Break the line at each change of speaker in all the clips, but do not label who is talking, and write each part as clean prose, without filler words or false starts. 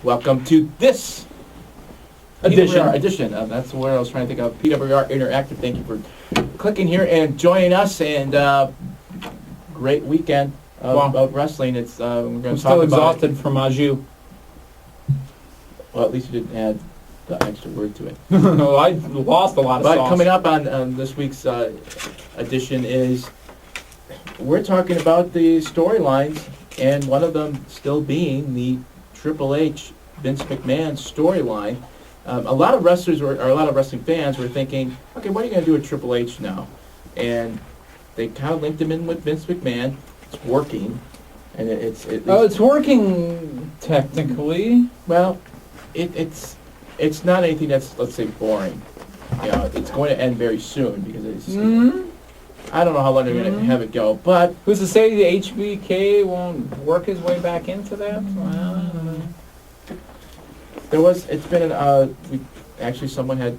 Welcome to this
Edition.
PWR edition. That's what I was trying to think of. PWR Interactive. Thank you for clicking here and joining us. And great weekend of wrestling. It's we're going to
I'm
talk
still
about
exhausted from Aju.
Well, at least you didn't add the extra word to it.
No, I lost a lot of
But
sauce.
coming up on this week's edition is we're talking about the storylines, and one of them still being the Triple H Vince McMahon storyline. A lot of wrestlers or a lot of wrestling fans were thinking, okay, what are you going to do with Triple H now? And they kind of linked him in with Vince McMahon. It's working, and
it's working technically.
Well, it's not anything that's, let's say, boring. You know, it's going to end very soon because it's. I don't know how long they're going to have it go, but
Who's to say the HBK won't work his way back into that? Well,
it's been someone had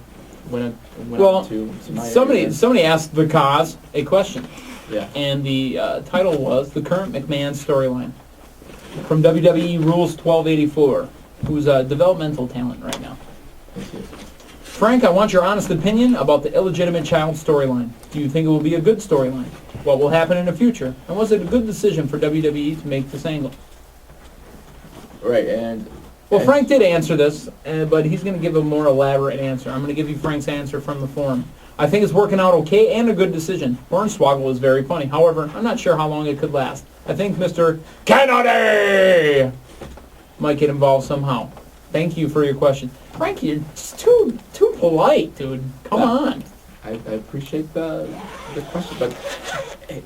went on to
somebody asked the cause a question.
Yeah.
And the title was The Current McMahon Storyline from WWE Rules 1284, who's a developmental talent right now. Frank, I want your honest opinion about the illegitimate child storyline. Do you think it will be a good storyline? What will happen in the future? And was it a good decision for WWE to make this angle?
Right, and
Frank did answer this, but he's going to give a more elaborate answer. I'm going to give you Frank's answer from the forum. I think it's working out okay and a good decision. Hornswoggle is very funny. However, I'm not sure how long it could last. I think Mr. Kennedy might get involved somehow. Thank you for your question. Frank, you're just too polite, dude. Come on.
I appreciate the question, but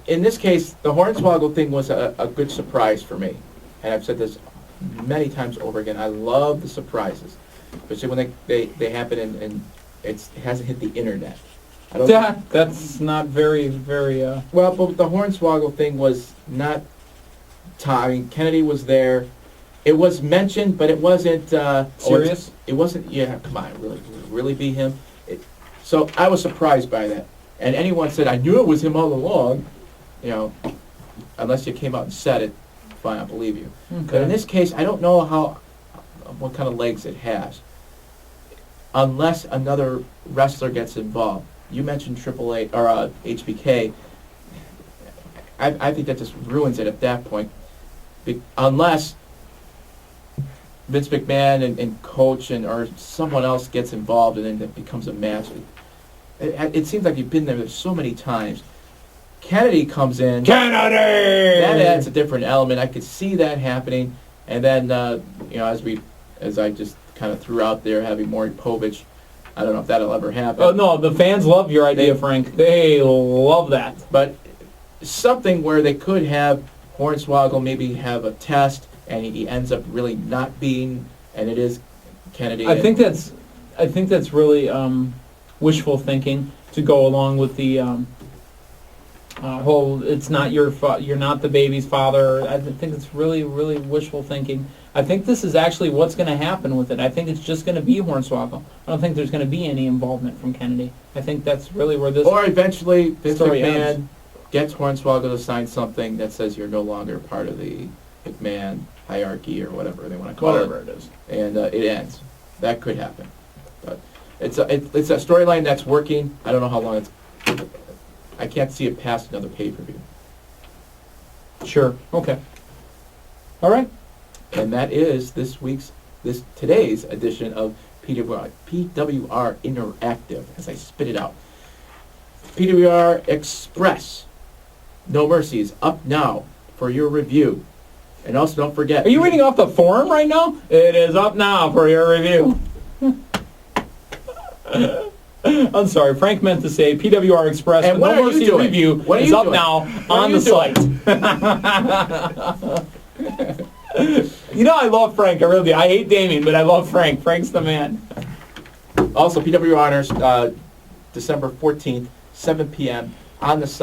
in this case, the Hornswoggle thing was a good surprise for me. And I've said this many times over again. I love the surprises, especially when they happen and it hasn't hit the internet.
That's not very.
Well, but the Hornswoggle thing was not. I mean, Kennedy was there. It was mentioned, but it wasn't
serious.
It wasn't. Yeah, come on, really be him. So I was surprised by that. And anyone said I knew it was him all along, you know, unless you came out and said it, fine, I believe you. Okay. But in this case, I don't know what kind of legs it has, unless another wrestler gets involved. You mentioned Triple H or HBK. I think that just ruins it at that point, unless Vince McMahon and coach or someone else gets involved and then it becomes a match. It seems like you've been there so many times. Kennedy comes in.
Kennedy!
That adds a different element. I could see that happening. And then, as I just kind of threw out there, having Maury Povich, I don't know if that'll ever happen.
Oh, no, the fans love your idea, Frank. They love that.
But something where they could have Hornswoggle maybe have a test, and he ends up really not being, and it is Kennedy.
I think that's really wishful thinking to go along with the whole "it's not you're not the baby's father." I think it's really wishful thinking. I think this is actually what's going to happen with it. I think it's just going to be Hornswoggle. I don't think there's going to be any involvement from Kennedy. I think that's really where this.
Or eventually, Vince
story
McMahon
ends.
Gets Hornswoggle to sign something that says you're no longer part of the McMahon hierarchy or whatever they want to call it.
Whatever it is.
And it ends. That could happen. But it's a storyline that's working. I don't know how long it's. I can't see it past another pay-per-view.
Sure. Okay. All right.
And that is today's edition of PWR Interactive. As I spit it out, PWR Express. No Mercy is up now for your review. And also don't forget...
Are you reading off the forum right now? It is up now for your review. I'm sorry, Frank meant to say PWR Express.
And what
No
are
Mercy
you doing?
review
What are
is
you
up
doing?
now
What
on
are
the site. You know I love Frank, I really do. I hate Damien, but I love Frank. Frank's the man.
Also, PWR Honors, December 14th, 7 p.m. on the site.